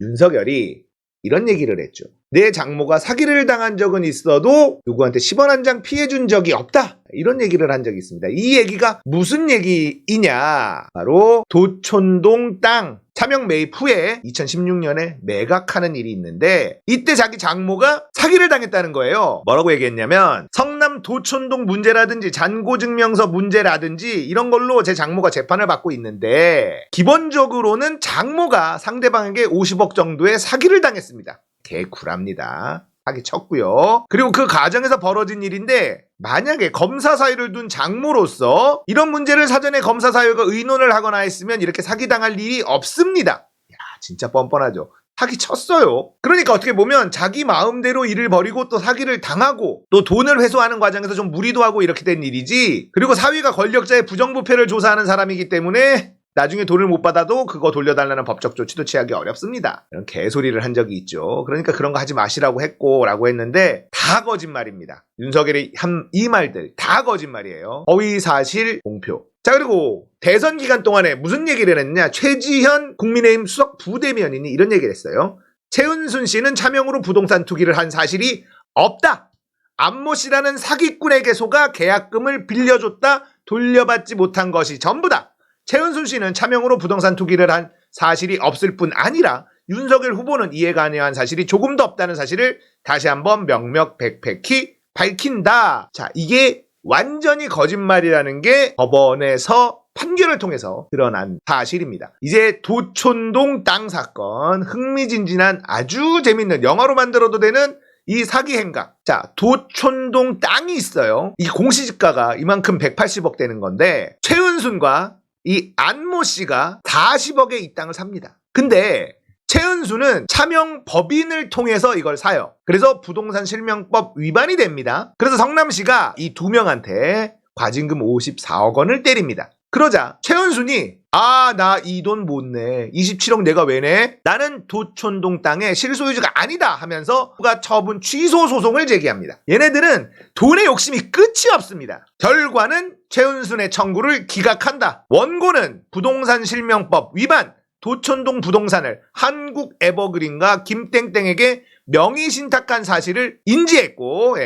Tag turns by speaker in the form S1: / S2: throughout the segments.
S1: 윤석열이 이런 얘기를 했죠. 내 장모가 사기를 당한 적은 있어도 누구한테 10원 한 장 피해준 적이 없다. 이런 얘기를 한 적이 있습니다. 이 얘기가 무슨 얘기이냐? 바로 도촌동 땅 차명 매입 후에 2016년에 매각하는 일이 있는데 이때 자기 장모가 사기를 당했다는 거예요. 뭐라고 얘기했냐면 성남 도촌동 문제라든지 잔고증명서 문제라든지 이런 걸로 제 장모가 재판을 받고 있는데 기본적으로는 장모가 상대방에게 50억 정도의 사기를 당했습니다. 개구랍니다. 사기 쳤고요. 그리고 그 과정에서 벌어진 일인데 만약에 검사 사유를 둔 장모로서 이런 문제를 사전에 검사 사유가 의논을 하거나 했으면 이렇게 사기당할 일이 없습니다. 야, 진짜 뻔뻔하죠. 사기 쳤어요. 그러니까 어떻게 보면 자기 마음대로 일을 벌이고 또 사기를 당하고 또 돈을 회수하는 과정에서 좀 무리도 하고 이렇게 된 일이지, 그리고 사위가 권력자의 부정부패를 조사하는 사람이기 때문에 나중에 돈을 못 받아도 그거 돌려달라는 법적 조치도 취하기 어렵습니다. 이런 개소리를 한 적이 있죠. 그러니까 그런 거 하지 마시라고 라고 했는데 다 거짓말입니다. 윤석열이 한 이 말들 다 거짓말이에요. 허위사실 공표. 자, 그리고 대선 기간 동안에 무슨 얘기를 했냐? 최지현 국민의힘 수석 부대변인이 이런 얘기를 했어요. 최은순 씨는 차명으로 부동산 투기를 한 사실이 없다. 안모 씨라는 사기꾼에게 속아 계약금을 빌려줬다 돌려받지 못한 것이 전부다. 최은순 씨는 차명으로 부동산 투기를 한 사실이 없을 뿐 아니라 윤석열 후보는 이에 관여한 사실이 조금도 없다는 사실을 다시 한번 명명백백히 밝힌다. 자, 이게 완전히 거짓말이라는 게 법원에서 판결을 통해서 드러난 사실입니다. 이제 도촌동 땅 사건, 흥미진진한 아주 재밌는 영화로 만들어도 되는 이 사기 행각. 자, 도촌동 땅이 있어요. 이 공시지가가 이만큼 180억 되는 건데 최은순과 이 안모 씨가 40억에 이 땅을 삽니다. 근데 최은수는 차명 법인을 통해서 이걸 사요. 그래서 부동산 실명법 위반이 됩니다. 그래서 성남시가 이 두 명한테 과징금 54억 원을 때립니다. 그러자 최은순이 나 이 돈 못 내. 27억 내가 왜 내? 나는 도촌동 땅의 실소유주가 아니다 하면서 부가 처분 취소 소송을 제기합니다. 얘네들은 돈의 욕심이 끝이 없습니다. 결과는 최은순의 청구를 기각한다. 원고는 부동산 실명법 위반, 도촌동 부동산을 한국에버그린과 김땡땡에게 명의신탁한 사실을 인지했고,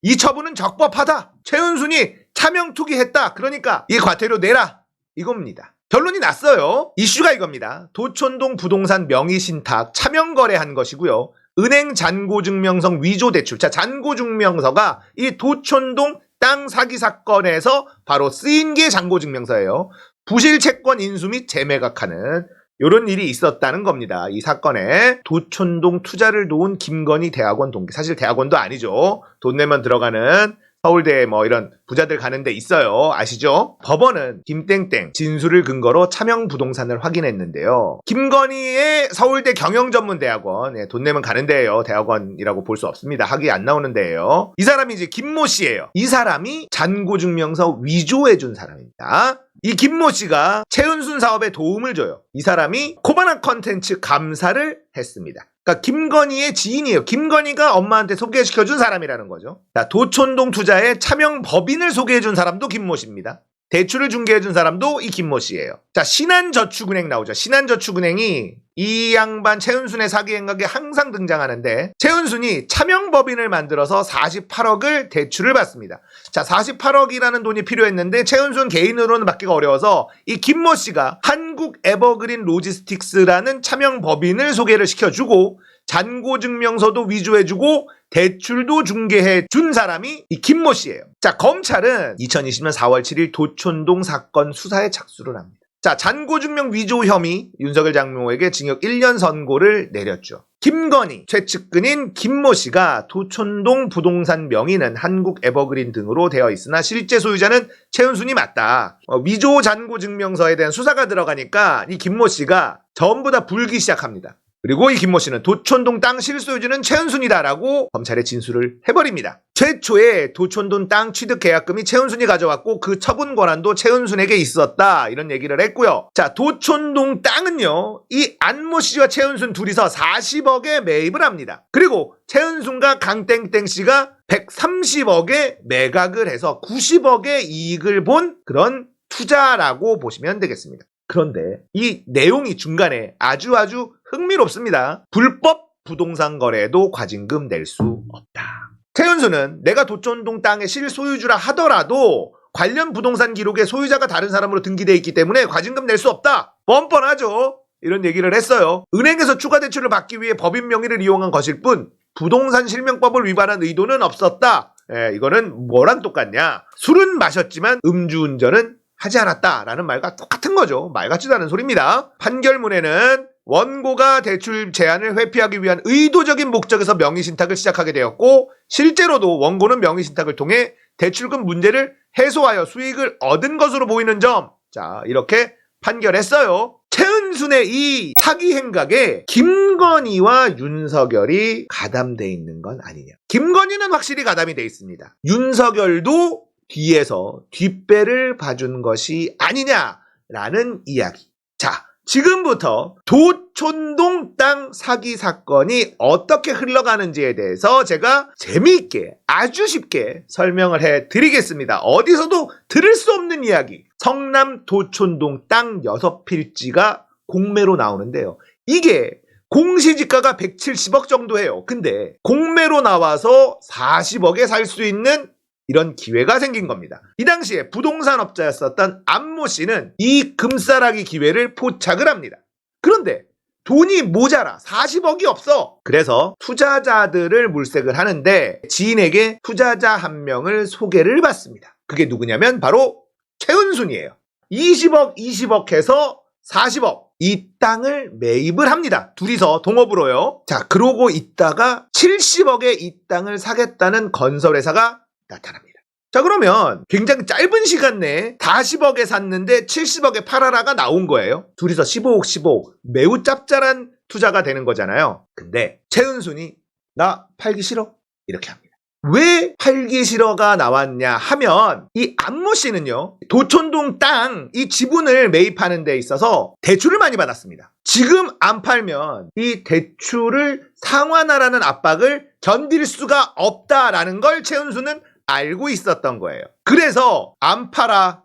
S1: 이 처분은 적법하다. 최은순이 차명 투기했다. 그러니까 이 과태료 내라. 이겁니다. 결론이 났어요. 이슈가 이겁니다. 도촌동 부동산 명의신탁 차명거래한 것이고요. 은행 잔고증명서 위조 대출. 자, 잔고증명서가 이 도촌동 땅 사기 사건에서 바로 쓰인 게 잔고증명서예요. 부실 채권 인수 및 재매각하는 이런 일이 있었다는 겁니다. 이 사건에 도촌동 투자를 도운 김건희 대학원 동기. 사실 대학원도 아니죠. 돈 내면 들어가는 서울대 이런 부자들 가는 데 있어요. 아시죠? 법원은 김땡땡 진술을 근거로 차명 부동산을 확인했는데요. 김건희의 서울대 경영전문대학원, 돈 내면 가는 데예요. 대학원이라고 볼 수 없습니다. 학위 안 나오는 데예요. 이 사람이 이제 김모 씨예요. 이 사람이 잔고증명서 위조해준 사람입니다. 이 김모 씨가 최은순 사업에 도움을 줘요. 이 사람이 코바나 컨텐츠 감사를 했습니다. 그러니까 김건희의 지인이에요. 김건희가 엄마한테 소개시켜준 사람이라는 거죠. 자, 도촌동 투자의 차명 법인을 소개해준 사람도 김모 씨입니다. 대출을 중개해준 사람도 이 김모 씨예요. 자, 신한저축은행 나오죠. 신한저축은행이 이 양반 최은순의 사기 행각에 항상 등장하는데 최은순이 차명법인을 만들어서 48억을 대출을 받습니다. 자, 48억이라는 돈이 필요했는데 최은순 개인으로는 받기가 어려워서 이 김모 씨가 한국에버그린 로지스틱스라는 차명법인을 소개를 시켜주고 잔고증명서도 위조해주고 대출도 중개해준 사람이 이 김모 씨예요. 자, 검찰은 2020년 4월 7일 도촌동 사건 수사에 착수를 합니다. 자, 잔고증명 위조 혐의 윤석열 장모에게 징역 1년 선고를 내렸죠. 김건희 최측근인 김모 씨가 도촌동 부동산 명의는 한국에버그린 등으로 되어 있으나 실제 소유자는 최은순이 맞다. 위조 잔고증명서에 대한 수사가 들어가니까 이 김모 씨가 전부 다 불기 시작합니다. 그리고 이 김모 씨는 도촌동 땅 실소유주는 최은순이다라고 검찰에 진술을 해버립니다. 최초에 도촌동 땅 취득 계약금이 최은순이 가져왔고 그 처분 권한도 최은순에게 있었다, 이런 얘기를 했고요. 자, 도촌동 땅은요, 이 안모 씨와 최은순 둘이서 40억에 매입을 합니다. 그리고 최은순과 강땡땡 씨가 130억에 매각을 해서 90억의 이익을 본 그런 투자라고 보시면 되겠습니다. 그런데 이 내용이 중간에 아주 흥미롭습니다. 불법 부동산 거래에도 과징금 낼 수 없다. 최은수는 내가 도촌동 땅의 실소유주라 하더라도 관련 부동산 기록에 소유자가 다른 사람으로 등기되어 있기 때문에 과징금 낼 수 없다. 뻔뻔하죠. 이런 얘기를 했어요. 은행에서 추가 대출을 받기 위해 법인 명의를 이용한 것일 뿐 부동산 실명법을 위반한 의도는 없었다. 이거는 뭐랑 똑같냐? 술은 마셨지만 음주운전은 하지 않았다라는 말과 똑같은 거죠. 말 같지도 않은 소리입니다. 판결문에는 원고가 대출 제한을 회피하기 위한 의도적인 목적에서 명의신탁을 시작하게 되었고 실제로도 원고는 명의신탁을 통해 대출금 문제를 해소하여 수익을 얻은 것으로 보이는 점. 자, 이렇게 판결했어요. 최은순의 이 사기 행각에 김건희와 윤석열이 가담돼 있는 건 아니냐. 김건희는 확실히 가담이 돼 있습니다. 윤석열도 뒤에서 뒷배를 봐준 것이 아니냐라는 이야기. 자, 지금부터 도촌동 땅 사기 사건이 어떻게 흘러가는지에 대해서 제가 재미있게 아주 쉽게 설명을 해드리겠습니다. 어디서도 들을 수 없는 이야기. 성남 도촌동 땅 6필지가 공매로 나오는데요. 이게 공시지가가 170억 정도 해요. 근데 공매로 나와서 40억에 살 수 있는 이런 기회가 생긴 겁니다. 이 당시에 부동산 업자였었던 안모 씨는 이 금싸라기 기회를 포착을 합니다. 그런데 돈이 모자라 40억이 없어. 그래서 투자자들을 물색을 하는데 지인에게 투자자 한 명을 소개를 받습니다. 그게 누구냐면 바로 최은순이에요. 20억 해서 40억. 이 땅을 매입을 합니다. 둘이서 동업으로요. 자, 그러고 있다가 70억에 이 땅을 사겠다는 건설회사가 나타납니다. 자, 그러면 굉장히 짧은 시간 내에 40억에 샀는데 70억에 팔아라가 나온 거예요. 둘이서 15억 매우 짭짤한 투자가 되는 거잖아요. 근데 최은순이 나 팔기 싫어 이렇게 합니다. 왜 팔기 싫어가 나왔냐 하면 이 안모 씨는요 도촌동 땅 이 지분을 매입하는 데 있어서 대출을 많이 받았습니다. 지금 안 팔면 이 대출을 상환하라는 압박을 견딜 수가 없다라는 걸 최은수는 알고 있었던 거예요. 그래서 안 팔아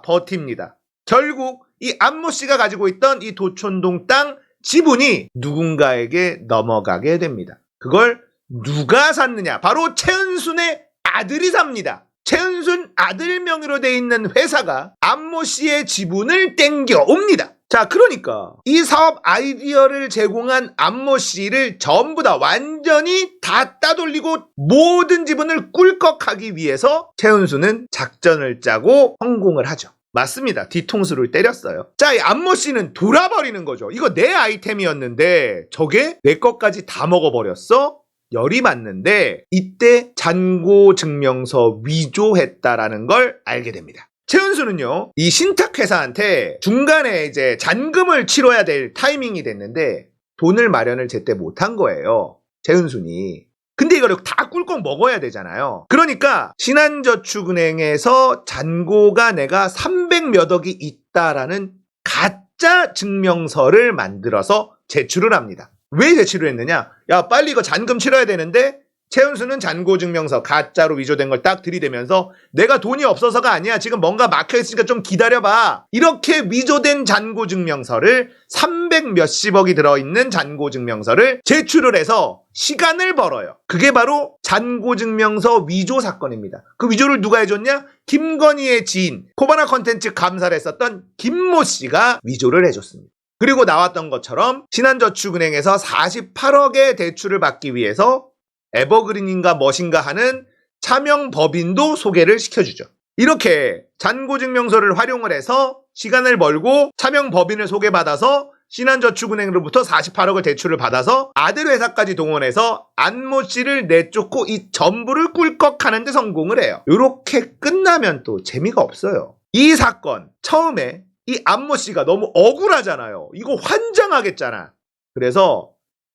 S1: 버팁니다. 결국 이 안모 씨가 가지고 있던 이 도촌동 땅 지분이 누군가에게 넘어가게 됩니다. 그걸 누가 샀느냐? 바로 최은순의 아들이 삽니다. 최은순 아들 명의로 돼 있는 회사가 안모 씨의 지분을 땡겨옵니다. 자, 그러니까 이 사업 아이디어를 제공한 안모 씨를 전부 다 완전히 다 따돌리고 모든 지분을 꿀꺽하기 위해서 최은순은 작전을 짜고 성공을 하죠. 맞습니다. 뒤통수를 때렸어요. 자, 이 안모 씨는 돌아버리는 거죠. 이거 내 아이템이었는데 저게 내 것까지 다 먹어버렸어? 열이 맞는데 이때 잔고증명서 위조했다라는 걸 알게 됩니다. 최은수는요, 이 신탁회사한테 중간에 이제 잔금을 치러야 될 타이밍이 됐는데 돈을 마련을 제때 못한 거예요. 최은순이. 근데 이거를 다 꿀꺽 먹어야 되잖아요. 그러니까 신한저축은행에서 잔고가 내가 300몇 억이 있다라는 가짜 증명서를 만들어서 제출을 합니다. 왜 제출을 했느냐? 야, 빨리 이거 잔금 치러야 되는데 최은수는 잔고증명서 가짜로 위조된 걸 딱 들이대면서 내가 돈이 없어서가 아니야. 지금 뭔가 막혀있으니까 좀 기다려봐. 이렇게 위조된 잔고증명서를 300 몇십억이 들어있는 잔고증명서를 제출을 해서 시간을 벌어요. 그게 바로 잔고증명서 위조 사건입니다. 그 위조를 누가 해줬냐? 김건희의 지인, 코바나 컨텐츠 감사를 했었던 김모 씨가 위조를 해줬습니다. 그리고 나왔던 것처럼 신한저축은행에서 48억의 대출을 받기 위해서 에버그린인가 뭐신가 하는 차명법인도 소개를 시켜주죠. 이렇게 잔고증명서를 활용을 해서 시간을 벌고 차명법인을 소개받아서 신한저축은행으로부터 48억을 대출을 받아서 아들 회사까지 동원해서 안모 씨를 내쫓고 이 전부를 꿀꺽하는 데 성공을 해요. 이렇게 끝나면 또 재미가 없어요. 이 사건 처음에 이 안모 씨가 너무 억울하잖아요. 이거 환장하겠잖아. 그래서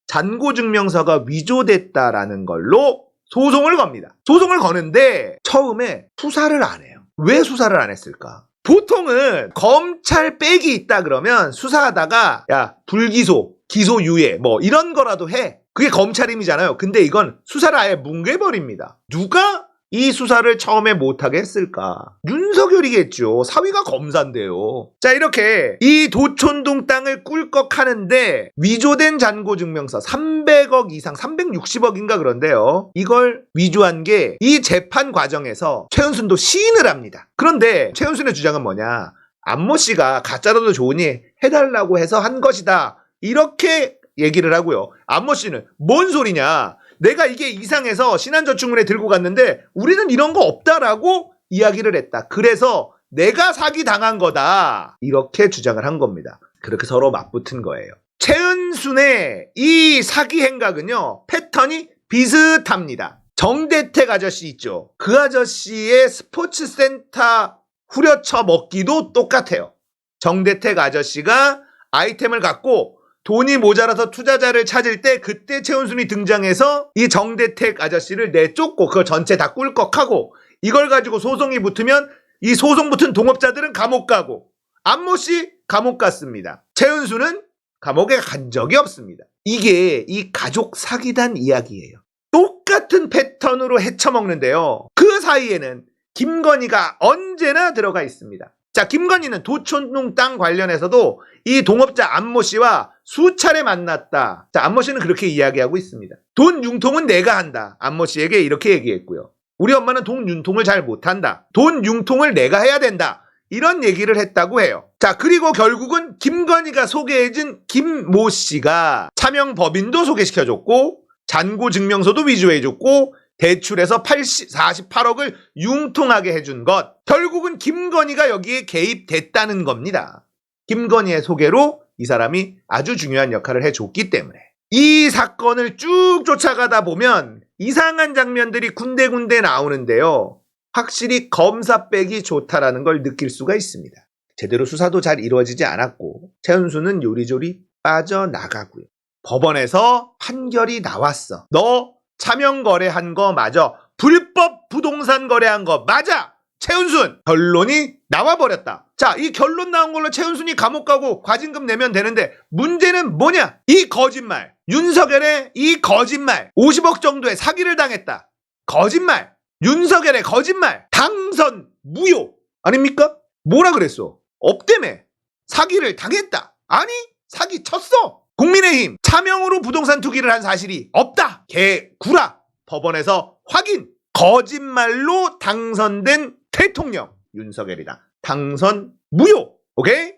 S1: 잔고증명서가 위조됐다라는 걸로 소송을 겁니다. 소송을 거는데 처음에 수사를 안 해요. 왜 수사를 안 했을까? 보통은 검찰 백이 있다 그러면 수사하다가 야, 불기소, 기소유예 뭐 이런 거라도 해. 그게 검찰 힘이잖아요. 근데 이건 수사를 아예 뭉개버립니다. 누가 이 수사를 처음에 못하게 했을까? 윤석열이겠죠. 사위가 검사인데요. 자, 이렇게 이 도촌동 땅을 꿀꺽하는데 위조된 잔고증명서 300억 이상, 360억인가 그런데요. 이걸 위조한 게 이 재판 과정에서 최은순도 시인을 합니다. 그런데 최은순의 주장은 뭐냐? 안모 씨가 가짜라도 좋으니 해달라고 해서 한 것이다. 이렇게 얘기를 하고요. 안모 씨는 뭔 소리냐? 내가 이게 이상해서 신한저축은행에 들고 갔는데 우리는 이런 거 없다라고 이야기를 했다. 그래서 내가 사기 당한 거다. 이렇게 주장을 한 겁니다. 그렇게 서로 맞붙은 거예요. 최은순의 이 사기 행각은요, 패턴이 비슷합니다. 정대택 아저씨 있죠. 그 아저씨의 스포츠센터 후려쳐 먹기도 똑같아요. 정대택 아저씨가 아이템을 갖고 돈이 모자라서 투자자를 찾을 때 그때 최은순이 등장해서 이 정대택 아저씨를 내쫓고 그걸 전체 다 꿀꺽하고 이걸 가지고 소송이 붙으면 이 소송 붙은 동업자들은 감옥 가고 안모씨 감옥 갔습니다. 최은순은 감옥에 간 적이 없습니다. 이게 이 가족 사기단 이야기예요. 똑같은 패턴으로 헤쳐먹는데요. 그 사이에는 김건희가 언제나 들어가 있습니다. 자, 김건희는 도촌동 땅 관련해서도 이 동업자 안모 씨와 수차례 만났다. 자, 안모 씨는 그렇게 이야기하고 있습니다. 돈 융통은 내가 한다. 안모 씨에게 이렇게 얘기했고요. 우리 엄마는 돈 융통을 잘 못한다. 돈 융통을 내가 해야 된다. 이런 얘기를 했다고 해요. 자, 그리고 결국은 김건희가 소개해준 김모 씨가 차명법인도 소개시켜줬고 잔고증명서도 위조해줬고 대출해서 48억을 융통하게 해준 것. 결국은 김건희가 여기에 개입됐다는 겁니다. 김건희의 소개로 이 사람이 아주 중요한 역할을 해줬기 때문에. 이 사건을 쭉 쫓아가다 보면 이상한 장면들이 군데군데 나오는데요. 확실히 검사 빼기 좋다라는 걸 느낄 수가 있습니다. 제대로 수사도 잘 이루어지지 않았고 최은순은 요리조리 빠져나가고요. 법원에서 판결이 나왔어. 너 차명 거래한 거 맞아. 불법 부동산 거래한 거 맞아. 최은순. 결론이 나와버렸다. 자, 이 결론 나온 걸로 최은순이 감옥 가고 과징금 내면 되는데 문제는 뭐냐? 이 거짓말. 윤석열의 이 거짓말. 50억 정도의 사기를 당했다. 거짓말. 윤석열의 거짓말. 당선 무효. 아닙니까? 뭐라 그랬어? 없대며. 사기를 당했다. 아니, 사기 쳤어. 국민의힘 차명으로 부동산 투기를 한 사실이 없다. 개구라. 법원에서 확인. 거짓말로 당선된 대통령 윤석열이다. 당선 무효. 오케이?